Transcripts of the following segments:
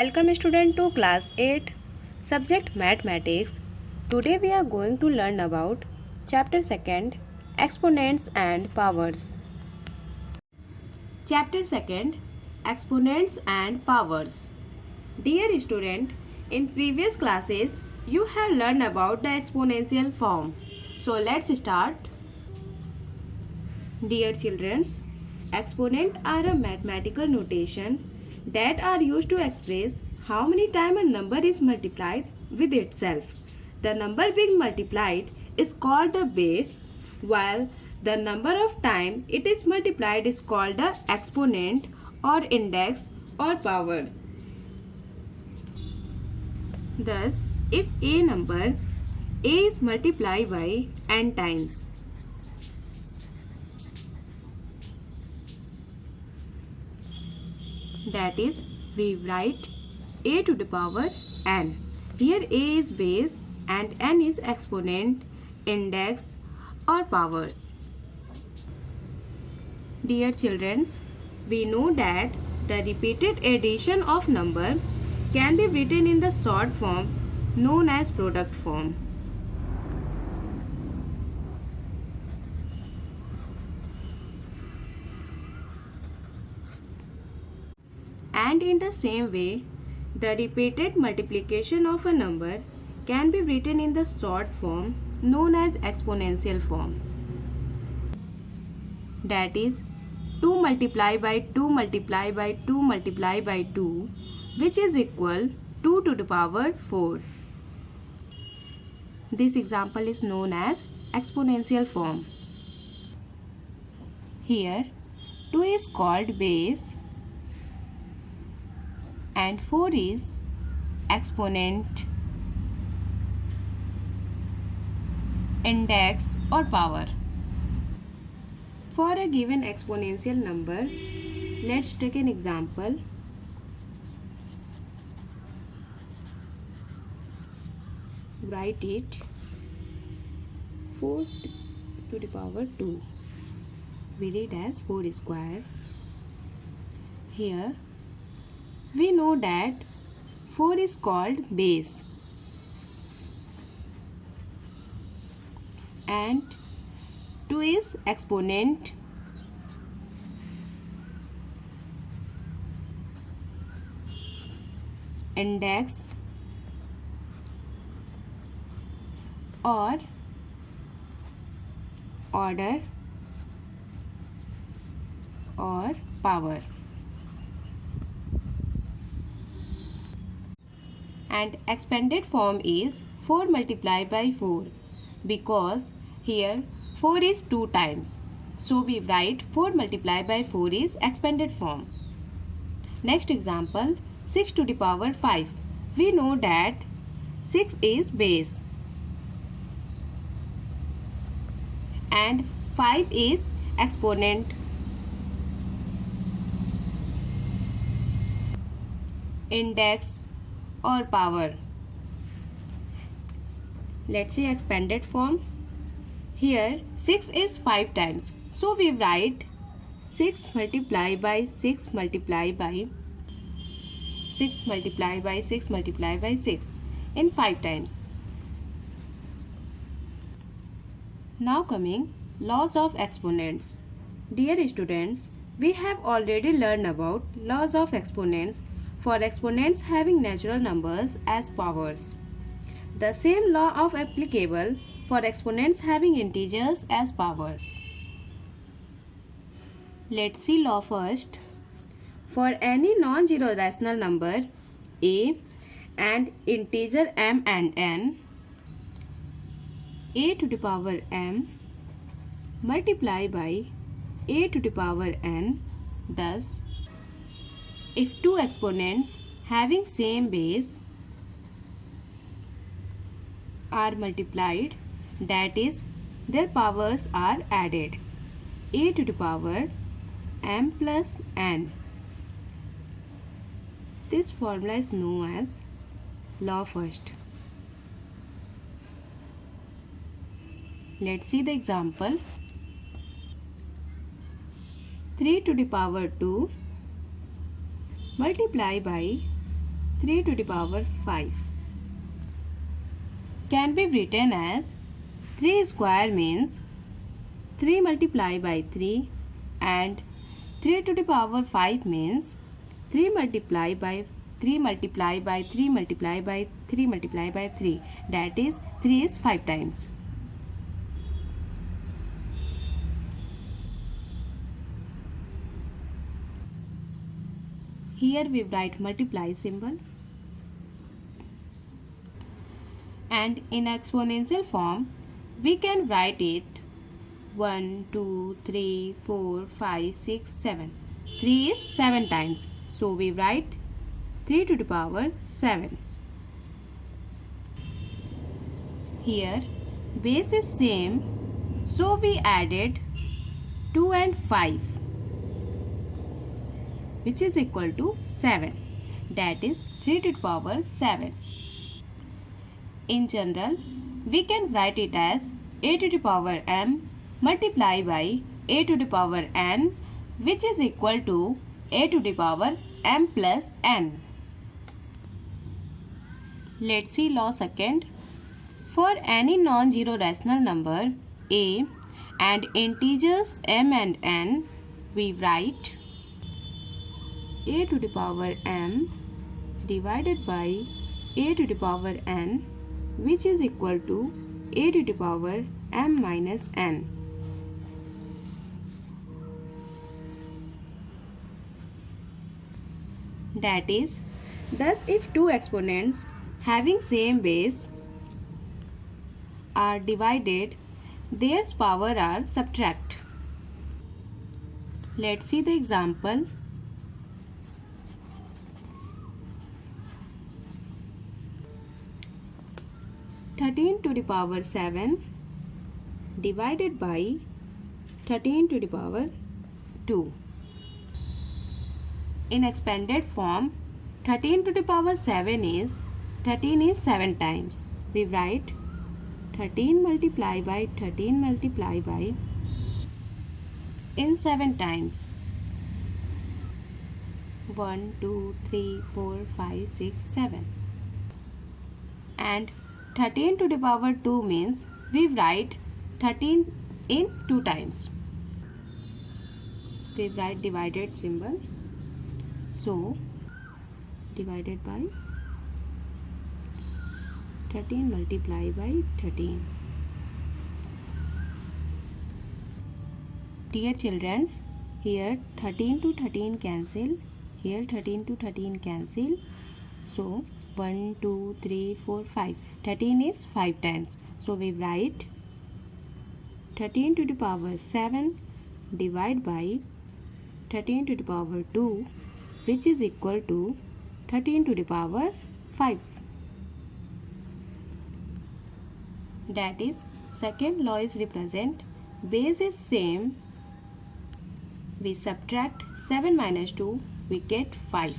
Welcome student to class 8 subject mathematics. Today we are going to learn about chapter 2nd exponents and powers. Chapter 2nd exponents and powers. Dear student, in previous classes you have learned about the exponential form. So let's start. Dear children, exponents are a mathematical notation that are used to express how many times a number is multiplied with itself. The number being multiplied is called the base, while the number of times it is multiplied is called the exponent or index or power. Thus, if a number a is multiplied by n times, that is, we write a to the power n. Here a is base and n is exponent, index or power. Dear children, we know that the repeated addition of number can be written in the short form known as product form. And in the same way, the repeated multiplication of a number can be written in the short form known as exponential form. That is 2 multiplied by 2 multiplied by 2 multiplied by 2, which is equal 2 to the power 4. This example is known as exponential form. Here 2 is called base and 4 is exponent, index or power. For a given exponential number, let's take an example. Write it 4 to the power 2. We read as 4 square. Here we know that 4 is called base and 2 is exponent, index or order or power. And expanded form is 4 multiplied by 4 because here 4 is 2 times. So we write 4 multiplied by 4 is expanded form. Next example, 6 to the power 5. We know that 6 is base and 5 is exponent, index or power. Let's say expanded form. Here 6 is 5 times. So we write 6 multiplied by 6 multiplied by 6 multiplied by 6 multiplied by 6 in 5 times. Now coming laws of exponents. Dear students, we have already learned about laws of exponents for exponents having natural numbers as powers. The same law of applicable for exponents having integers as powers. Let's see law first. For any non-zero rational number a and integer m and n, a to the power m multiplied by a to the power n. Thus, if two exponents having same base are multiplied, that is, their powers are added, a to the power m plus n. This formula is known as law first. Let's see the example. 3 to the power 2 multiply by 3 to the power 5 can be written as 3 square means 3 multiplied by 3 and 3 to the power 5 means 3 multiplied by 3 multiplied by 3 multiplied by 3 multiplied by 3, that is 3 is 5 times. Here we write multiply symbol, and in exponential form we can write it 1, 2, 3, 4, 5, 6, 7. 3 is 7 times. So we write 3 to the power 7. Here base is same, so we added 2 and 5, which is equal to 7. That is 3 to the power 7. In general, we can write it as a to the power m multiplied by a to the power n, which is equal to a to the power m plus n. Let's see law second. For any non-zero rational number a and integers m and n, we write a to the power m divided by a to the power n, which is equal to a to the power m minus n. That is, thus if two exponents having same base are divided, their power are subtract. Let's see the example. (13 to the power 7 divided by 13 to the power 2). In expanded form, 13 to the power 7 is 13 is 7 times. We write 13 multiplied by 13 multiplied by in 7 times. 1, 2, 3, 4, 5, 6, 7. And 13 to the power 2 means we write 13 in 2 times. We write divided symbol. So, divided by 13 multiplied by 13. Dear children, here 13 to 13 cancel, here 13 to 13 cancel. So, 1, 2, 3, 4, 5. 13 is 5 times. So, we write 13 to the power 7 divided by 13 to the power 2, which is equal to 13 to the power 5. That is, second law is represent base is same. We subtract 7 minus 2, we get 5.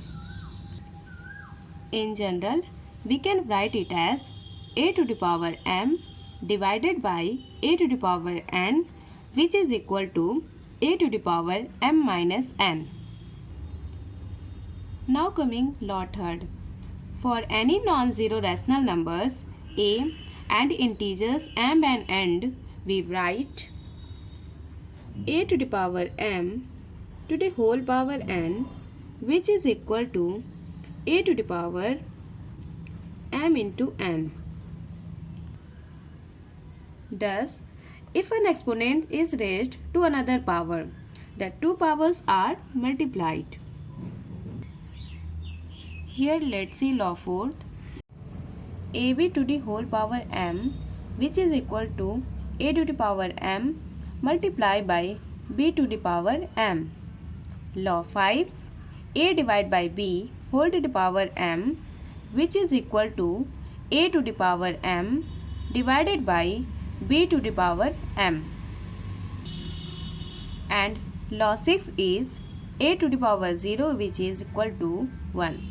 In general, we can write it as a to the power m divided by a to the power n, which is equal to a to the power m minus n. Now coming law third. For any non-zero rational numbers a and integers m and n, we write a to the power m to the whole power n, which is equal to a to the power m into n. Thus, if an exponent is raised to another power, the two powers are multiplied. Here let's see law fourth. ab to the whole power m, which is equal to a to the power m multiplied by b to the power m. Law 5. A divided by b whole to the power m, which is equal to a to the power m divided by b to the power m. And law 6 is a to the power 0, which is equal to 1.